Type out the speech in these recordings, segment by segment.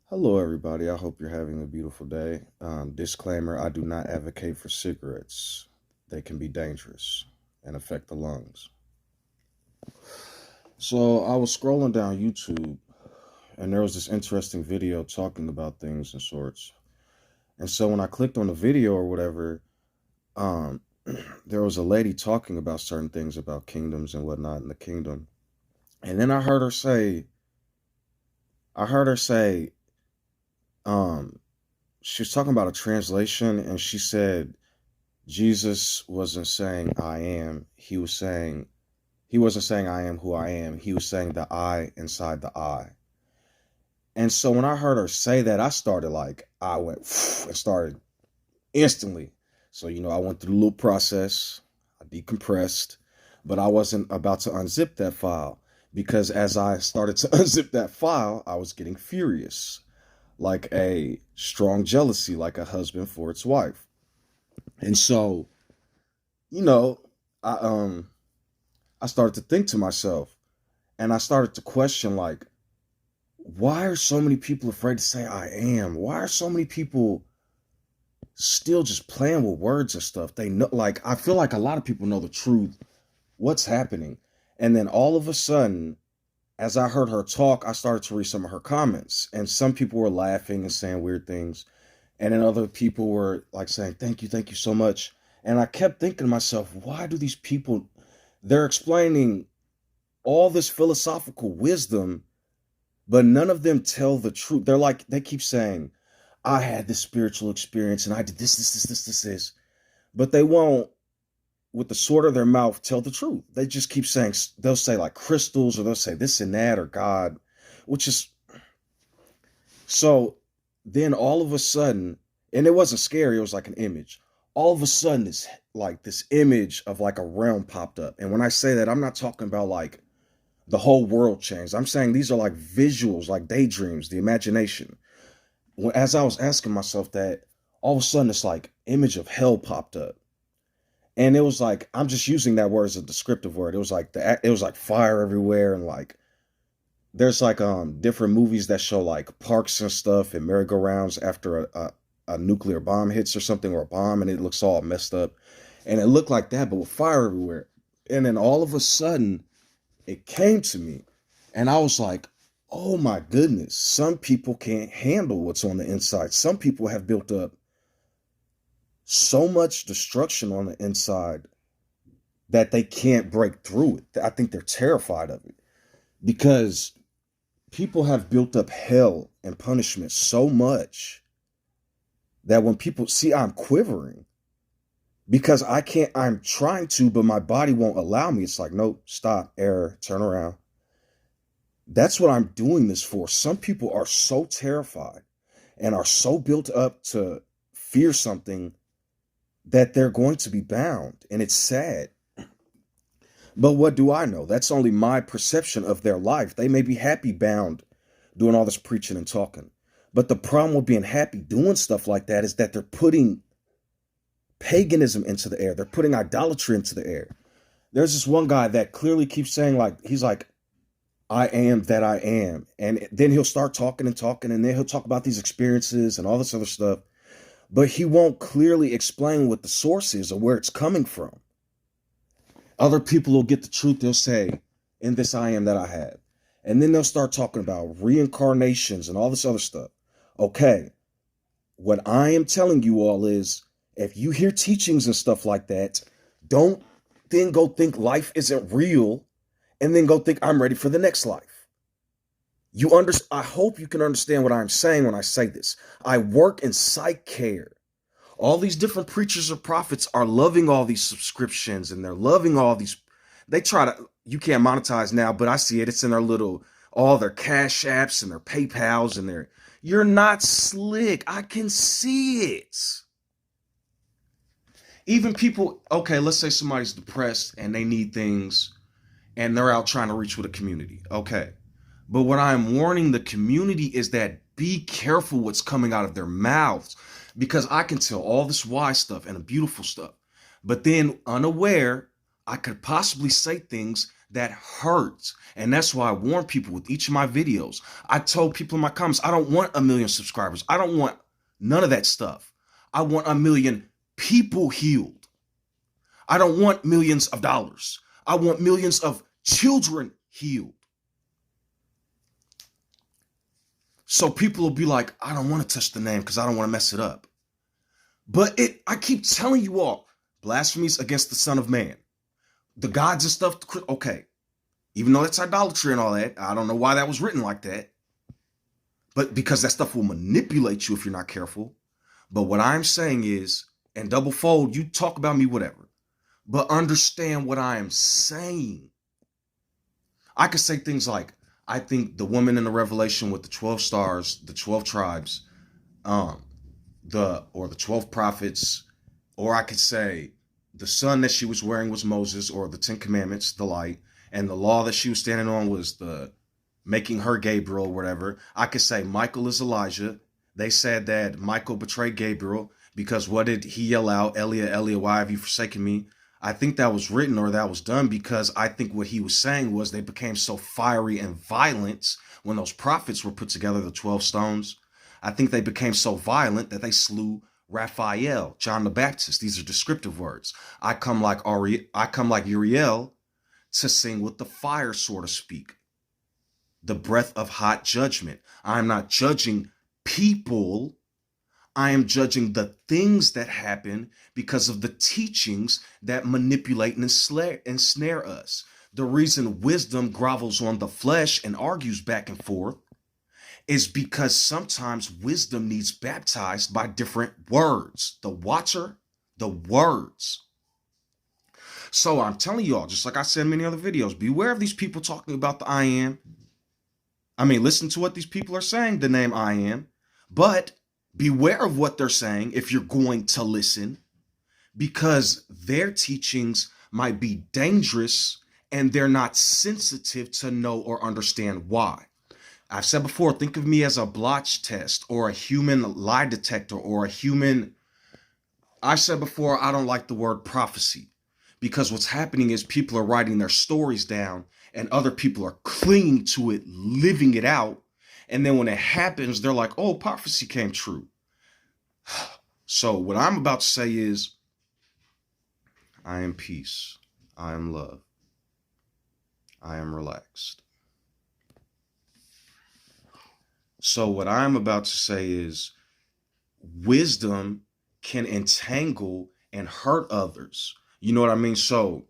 Hello, everybody. I hope you're having a beautiful day. Disclaimer, I do not advocate for cigarettes. They can be dangerous and affect the lungs. So, I was scrolling down YouTube and there was this interesting video talking about things and sorts. And so, when I clicked on the video or whatever, um, there was a lady talking about certain things about kingdoms and whatnot in the kingdom. And then I heard her say, um, she was talking about a translation and she said, Jesus wasn't saying I am. He wasn't saying I am who I am. He was saying the I inside the I. And so when I heard her say that, I went and started instantly. So, I went through the little process, I decompressed, but I wasn't about to unzip that file because as I started to unzip that file, I was getting furious, like a strong jealousy, like a husband for its wife. And so, you know, I um I started to think to myself and I started to question like why are so many people afraid to say I am? Why are so many people still just playing with words and stuff? They know like I feel like a lot of people know the truth, what's happening. And then all of a sudden, as I heard her talk, I started to read some of her comments and some people were laughing and saying weird things. And then other people were like saying, thank you so much. And I kept thinking to myself, why do these people, they're explaining all this philosophical wisdom, but none of them tell the truth. They keep saying, I had this spiritual experience and I did this. But they won't, with the sword of their mouth, tell the truth. They just keep saying, they'll say like crystals or they'll say this and that or God, which is so then all of a sudden, and it wasn't scary, it was like an image. All of a sudden, this image of like a realm popped up. And when I say that, I'm not talking about like the whole world changed. I'm saying these are like visuals, like daydreams, the imagination. As I was asking myself that, all of a sudden this like image of hell popped up. And it was like, I'm just using that word as a descriptive word. It was like fire everywhere and like there's like different movies that show like parks and stuff and merry-go-rounds after a nuclear bomb hits or something or a bomb and it looks all messed up. And it looked like that, but with fire everywhere. And then all of a sudden it came to me and I was like, oh my goodness, some people can't handle what's on the inside. Some people have built up so much destruction on the inside that they can't break through it. I think they're terrified of it because people have built up hell and punishment so much that when people see I'm quivering because I'm trying to, but my body won't allow me. It's like, nope, stop, error, turn around. That's what I'm doing this for. Some people are so terrified and are so built up to fear something that they're going to be bound. And it's sad. But what do I know? That's only my perception of their life. They may be happy bound doing all this preaching and talking. But the problem with being happy doing stuff like that is that they're putting paganism into the air. They're putting idolatry into the air. There's this one guy that clearly keeps saying, like, he's like, I am that I am. And then he'll start talking and talking, and then he'll talk about these experiences and all this other stuff. But he won't clearly explain what the source is or where it's coming from. Other people will get the truth. They'll say, in this I am that I have. And then they'll start talking about reincarnations and all this other stuff. Okay, what I am telling you all is if you hear teachings and stuff like that, don't then go think life isn't real and then go think I'm ready for the next life. I hope you can understand what I'm saying when I say this. I work in psych care. All these different preachers or prophets are loving all these subscriptions and they're loving all these. They try to, you can't monetize now, but I see it. It's in all their cash apps and their PayPals and you're not slick. I can see it. Even people, okay, let's say somebody's depressed and they need things and they're out trying to reach with a community. Okay. But what I'm warning the community is that be careful what's coming out of their mouths because I can tell all this wise stuff and the beautiful stuff. But then unaware, I could possibly say things that hurts. And that's why I warn people with each of my videos. I told people in my comments, I don't want 1 million subscribers. I don't want none of that stuff. I want 1 million people healed. I don't want millions of dollars. I want millions of children healed. So people will be like, I don't want to touch the name because I don't want to mess it up. But I keep telling you all, blasphemies against the Son of Man. The gods and stuff, okay. Even though that's idolatry and all that, I don't know why that was written like that. But because that stuff will manipulate you if you're not careful. But what I'm saying is, and double fold, you talk about me, whatever. But understand what I am saying. I could say things like, I think the woman in the Revelation with the 12 stars, the 12 tribes, or the 12 prophets, or I could say the sun that she was wearing was Moses, or the 10 commandments, the light, and the law that she was standing on was the making her Gabriel, or whatever. I could say Michael is Elijah. They said that Michael betrayed Gabriel because what did he yell out? Elia, Elia, why have you forsaken me? I think that was written or that was done because I think what he was saying was they became so fiery and violent when those prophets were put together, the 12 stones. I think they became so violent that they slew Raphael, John the Baptist. These are descriptive words. I come like Uriel to sing with the fire, so to speak. The breath of hot judgment. I am not judging people. I am judging the things that happen because of the teachings that manipulate and ensnare us. The reason wisdom grovels on the flesh and argues back and forth is because sometimes wisdom needs baptized by different words. The watcher, the words. So I'm telling you all, just like I said in many other videos, beware of these people talking about the I am. I mean, listen to what these people are saying, the name I am, but beware of what they're saying if you're going to listen, because their teachings might be dangerous and they're not sensitive to know or understand why. I've said before, think of me as a blotch test or a human lie detector or a human. I said before, I don't like the word prophecy because what's happening is people are writing their stories down and other people are clinging to it, living it out. And then when it happens, they're like, oh, prophecy came true. So what I'm about to say is, I am peace. I am love. I am relaxed. So what I'm about to say is, wisdom can entangle and hurt others. You know what I mean? So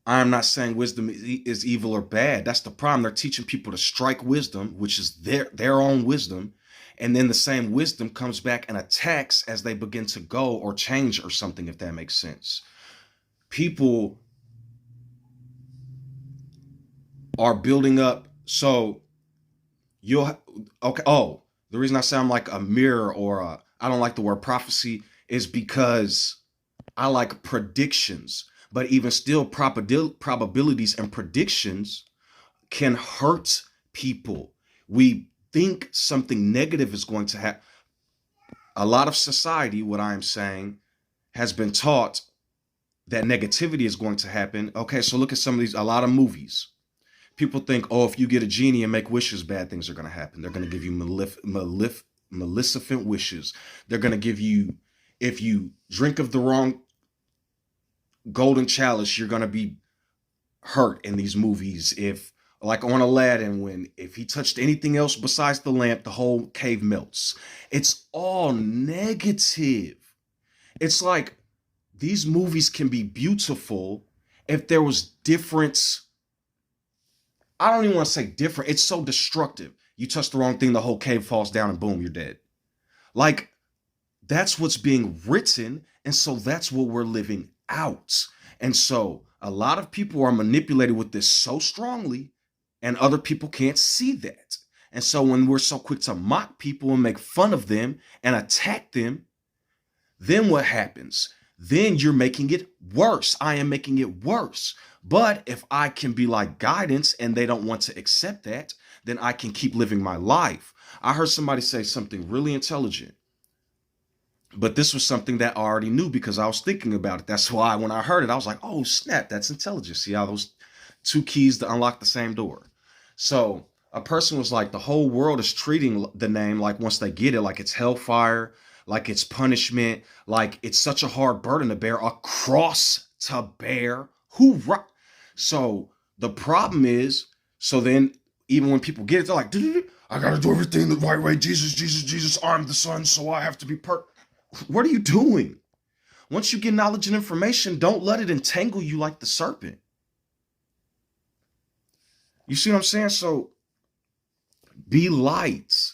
I'm not saying wisdom is evil or bad. That's the problem. They're teaching people to strike wisdom, which is their own wisdom. And then the same wisdom comes back and attacks as they begin to go or change or something, if that makes sense. People are building up. So the reason I sound like a mirror or I don't like the word prophecy is because I like predictions. But even still, probabilities and predictions can hurt people. We think something negative is going to happen. A lot of society, what I'm saying, has been taught that negativity is going to happen. Okay, so look at a lot of movies. People think, oh, if you get a genie and make wishes, bad things are going to happen. They're going to give you maleficent wishes. They're going to give you, if you drink of the wrong golden chalice, you're going to be hurt in these movies. If, like on Aladdin, if he touched anything else besides the lamp, the whole cave melts. It's all negative. It's like these movies can be beautiful if there was difference. I don't even want to say different. It's so destructive. You touch the wrong thing, the whole cave falls down and boom, you're dead. Like, that's what's being written. And so that's what we're living out. And so a lot of people are manipulated with this so strongly and other people can't see that. And so when we're so quick to mock people and make fun of them and attack them, then what happens? Then you're making it worse. I am making it worse. But if I can be like guidance and they don't want to accept that, then I can keep living my life. I heard somebody say something really intelligent. But this was something that I already knew because I was thinking about it. That's why when I heard it, I was like, oh, snap, that's intelligence. See how those two keys to unlock the same door. So a person was like, the whole world is treating the name like once they get it, like it's hellfire, like it's punishment, like it's such a hard burden to bear, a cross to bear. Hoorah. So the problem is, so then even when people get it, they're like, I gotta do everything the right way. Jesus, Jesus, Jesus, I'm the son, so I have to be perfect. What are you doing? Once you get knowledge and information, don't let it entangle you like the serpent. You see what I'm saying? So be light,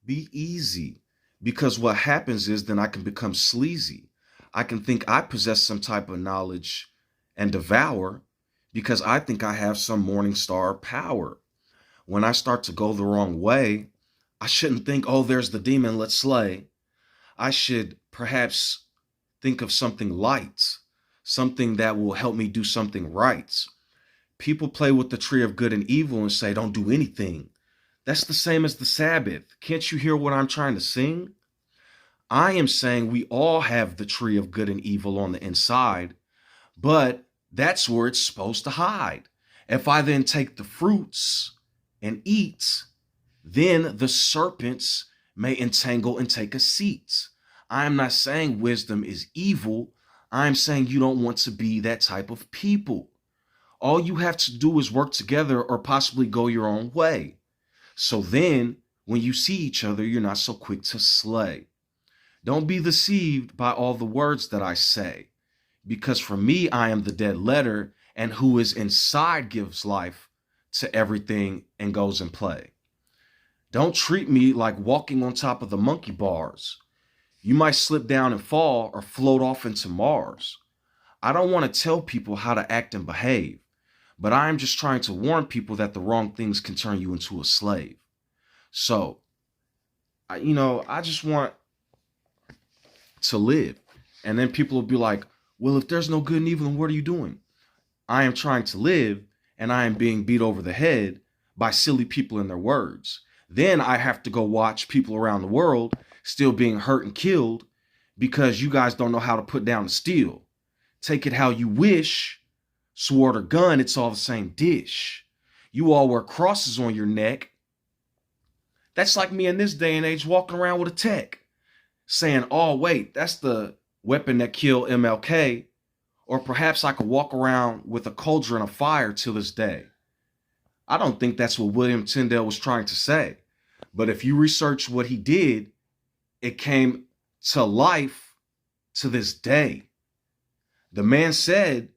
be easy, because what happens is then I can become sleazy. I can think I possess some type of knowledge and devour because I think I have some morning star power. When I start to go the wrong way, I shouldn't think, oh, there's the demon, let's slay. I should perhaps think of something light, something that will help me do something right. People play with the tree of good and evil and say, don't do anything. That's the same as the Sabbath. Can't you hear what I'm trying to sing? I am saying we all have the tree of good and evil on the inside, but that's where it's supposed to hide. If I then take the fruits and eat, then the serpents may entangle and take a seat. I am not saying wisdom is evil. I'm saying you don't want to be that type of people. All you have to do is work together or possibly go your own way. So then, when you see each other, you're not so quick to slay. Don't be deceived by all the words that I say, because for me, I am the dead letter, and who is inside gives life to everything and goes in play. Don't treat me like walking on top of the monkey bars. You might slip down and fall or float off into Mars. I don't want to tell people how to act and behave, but I am just trying to warn people that the wrong things can turn you into a slave. So, I just want to live. And then people will be like, well, if there's no good and evil, then what are you doing? I am trying to live, and I am being beat over the head by silly people and their words. Then I have to go watch people around the world still being hurt and killed because you guys don't know how to put down the steel. Take it how you wish. Sword or gun, it's all the same dish. You all wear crosses on your neck. That's like me in this day and age walking around with a tech saying, oh, wait, that's the weapon that killed MLK. Or perhaps I could walk around with a cauldron of fire till this day. I don't think that's what William Tyndale was trying to say. But if you research what he did, it came to life to this day. The man said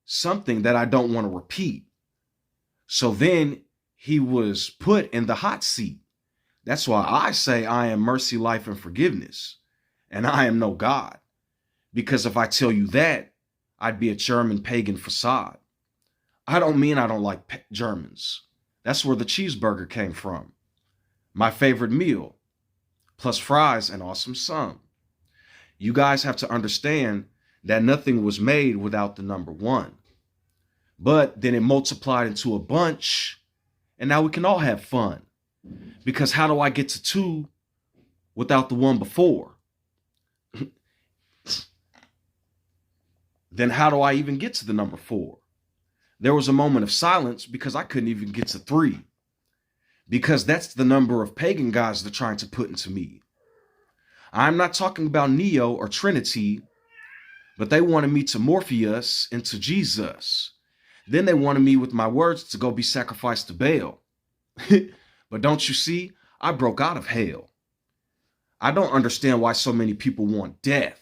something that I don't want to repeat. So then he was put in the hot seat. That's why I say I am mercy, life, and forgiveness. And I am no God. Because if I tell you that, I'd be a German pagan facade. I don't mean I don't like Germans. That's where the cheeseburger came from. My favorite meal, plus fries and awesome sun. You guys have to understand that nothing was made without the number one. But then it multiplied into a bunch, and now we can all have fun. Because how do I get to two without the one before? Then how do I even get to the number four? There was a moment of silence because I couldn't even get to three. Because that's the number of pagan gods they're trying to put into me. I'm not talking about Neo or Trinity, but they wanted me to Morpheus into Jesus. Then they wanted me with my words to go be sacrificed to Baal. But don't you see, I broke out of hell. I don't understand why so many people want death.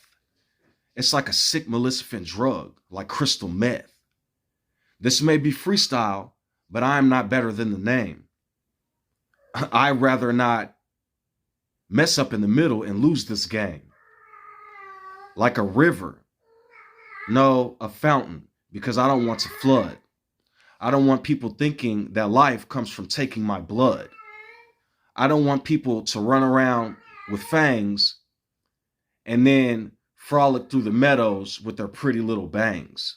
It's like a sick Maleficent drug, like crystal meth. This may be freestyle, but I am not better than the name. I'd rather not mess up in the middle and lose this game. Like a river. No, a fountain, because I don't want to flood. I don't want people thinking that life comes from taking my blood. I don't want people to run around with fangs and then frolic through the meadows with their pretty little bangs.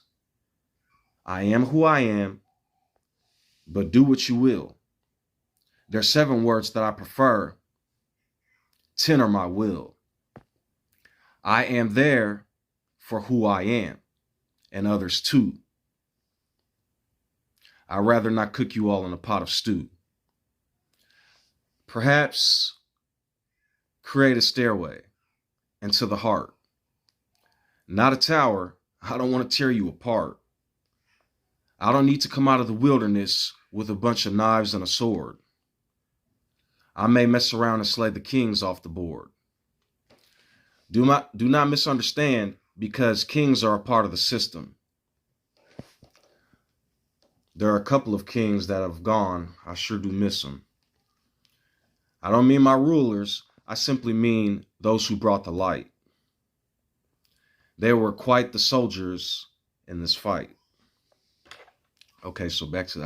I am who I am, but do what you will. There's 7 words that I prefer. 10 are my will. I am there for who I am and others too. I'd rather not cook you all in a pot of stew. Perhaps create a stairway into the heart. Not a tower. I don't want to tear you apart. I don't need to come out of the wilderness with a bunch of knives and a sword. I may mess around and slay the kings off the board. Do not misunderstand, because kings are a part of the system. There are a couple of kings that have gone. I sure do miss them. I don't mean my rulers. I simply mean those who brought the light. They were quite the soldiers in this fight. Okay, so back to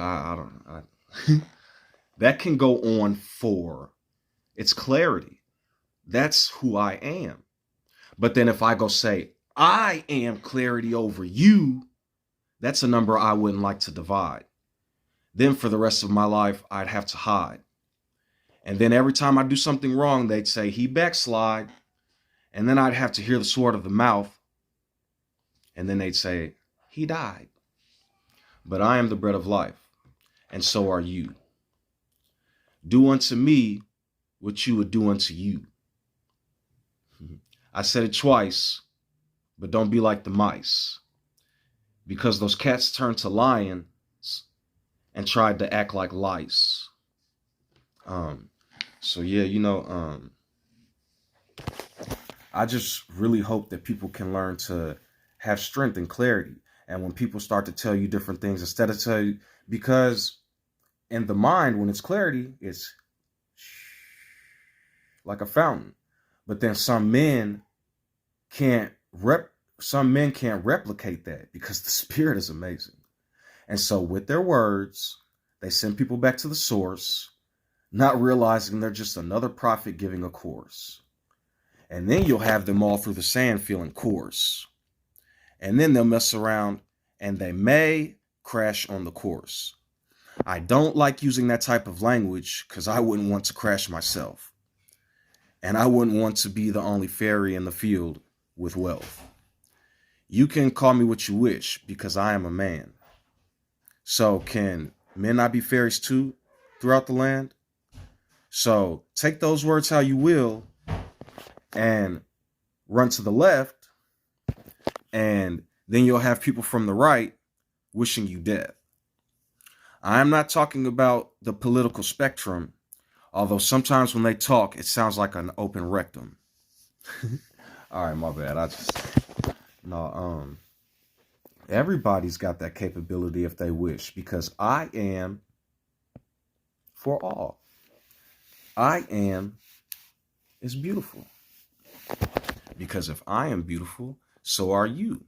that can go on for its clarity. That's who I am. But then if I go say, I am clarity over you, that's a number I wouldn't like to divide. Then for the rest of my life, I'd have to hide. And then every time I do something wrong, they'd say, he backslide. And then I'd have to hear the sword of the mouth. And then they'd say, he died. But I am the bread of life, and so are you. Do unto me what you would do unto you. I said it twice, but don't be like the mice, because those cats turned to lions and tried to act like lice. So yeah, I just really hope that people can learn to have strength and clarity. And when people start to tell you different things, instead of tell you, because in the mind, when it's clarity, it's like a fountain. But then some men can't replicate that, because the spirit is amazing. And so with their words, they send people back to the source, not realizing they're just another prophet giving a course. And then you'll have them all through the sand feeling coarse. And then they'll mess around and they may crash on the course. I don't like using that type of language because I wouldn't want to crash myself. And I wouldn't want to be the only fairy in the field with wealth. You can call me what you wish, because I am a man. So can men not be fairies too throughout the land? So take those words how you will and run to the left, and then you'll have people from the right wishing you death. I am not talking about the political spectrum, although sometimes when they talk, it sounds like an open rectum. All right, my bad. Everybody's got that capability if they wish, because I am for all. I am is beautiful. Because if I am beautiful, so are you.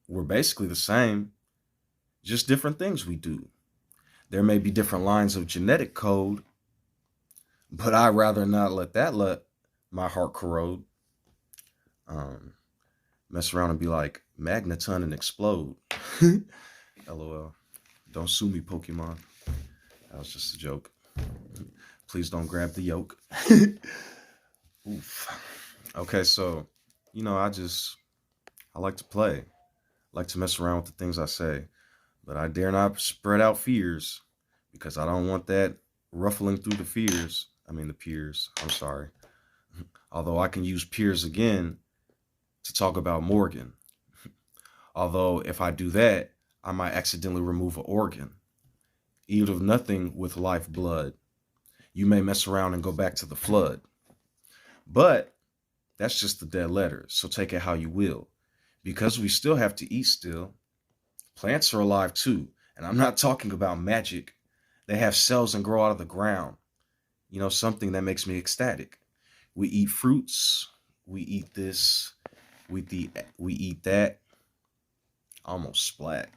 We're basically the same, just different things we do. There may be different lines of genetic code, but I'd rather not let my heart corrode. Mess around and be like, Magneton and explode. LOL. Don't sue me, Pokemon. That was just a joke. Please don't grab the yoke. Oof. Okay, so, I like to play. I like to mess around with the things I say. But I dare not spread out fears, because I don't want that ruffling through the peers. I'm sorry. Although I can use peers again to talk about Morgan. Although if I do that, I might accidentally remove an organ. Eat of nothing with life blood. You may mess around and go back to the flood. But that's just the dead letter, so take it how you will. Because we still have to eat still. Plants are alive too, and I'm not talking about magic. They have cells and grow out of the ground. Something that makes me ecstatic. We eat fruits, we eat this, we eat that. Almost splat.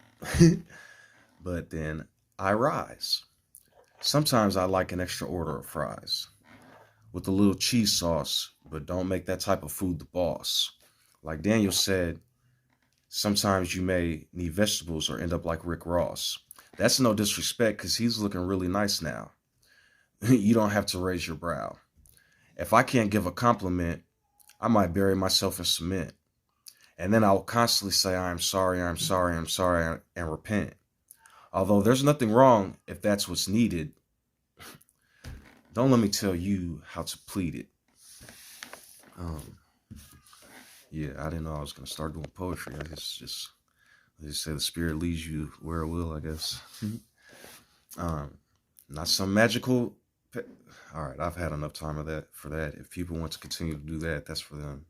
But then I rise. Sometimes I like an extra order of fries with a little cheese sauce, but don't make that type of food the boss. Like Daniel said, sometimes you may need vegetables or end up like Rick Ross. That's no disrespect, because he's looking really nice now. You don't have to raise your brow. If I can't give a compliment, I might bury myself in cement. And then I'll constantly say, I'm sorry, I'm sorry, I'm sorry, and repent. Although there's nothing wrong if that's what's needed, don't let me tell you how to plead it. Yeah, I didn't know I was going to start doing poetry. I guess just, they just say the spirit leads you where it will, I guess. Not some magical. All right, I've had enough time of that for that. If people want to continue to do that, that's for them.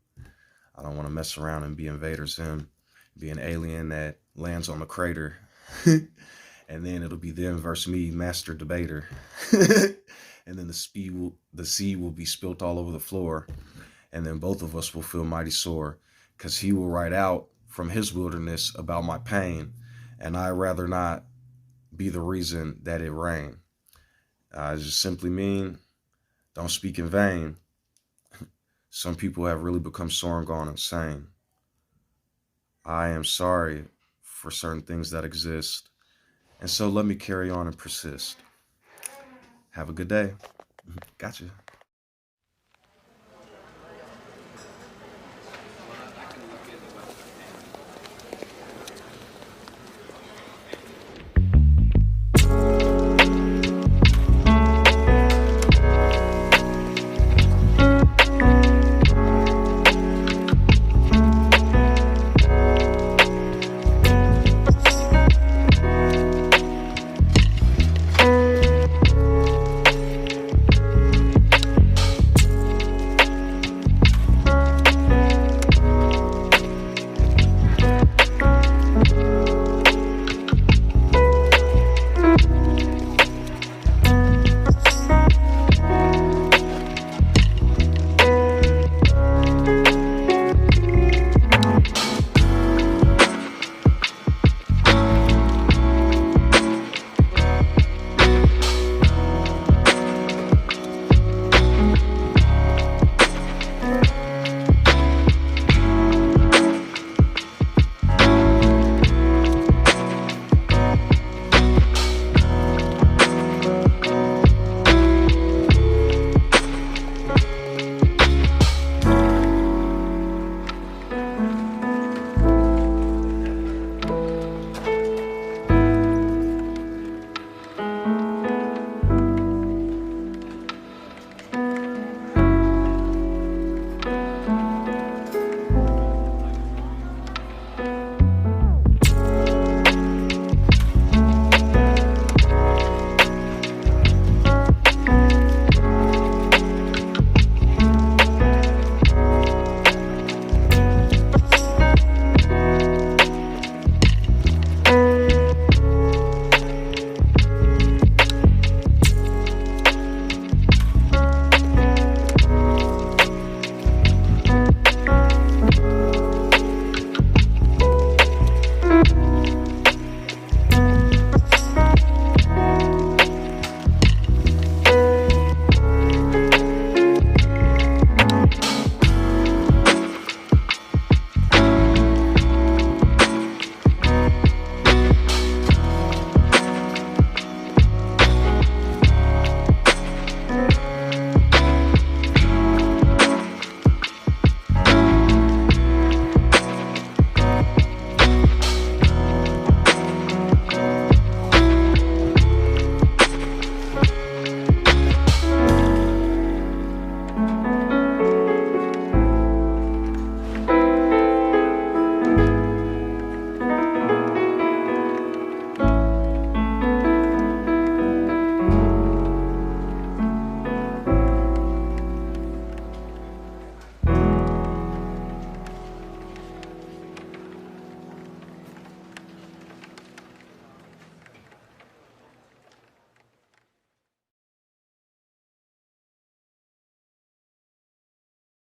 I don't want to mess around and be Invader Zim, be an alien that lands on the crater. And then it'll be them versus me, Master Debater. And then the sea will be spilt all over the floor. And then both of us will feel mighty sore, because he will write out from his wilderness about my pain, and I'd rather not be the reason that it rain. I just simply mean, don't speak in vain. Some people have really become sore and gone insane. I am sorry for certain things that exist, and so let me carry on and persist. Have a good day. Gotcha.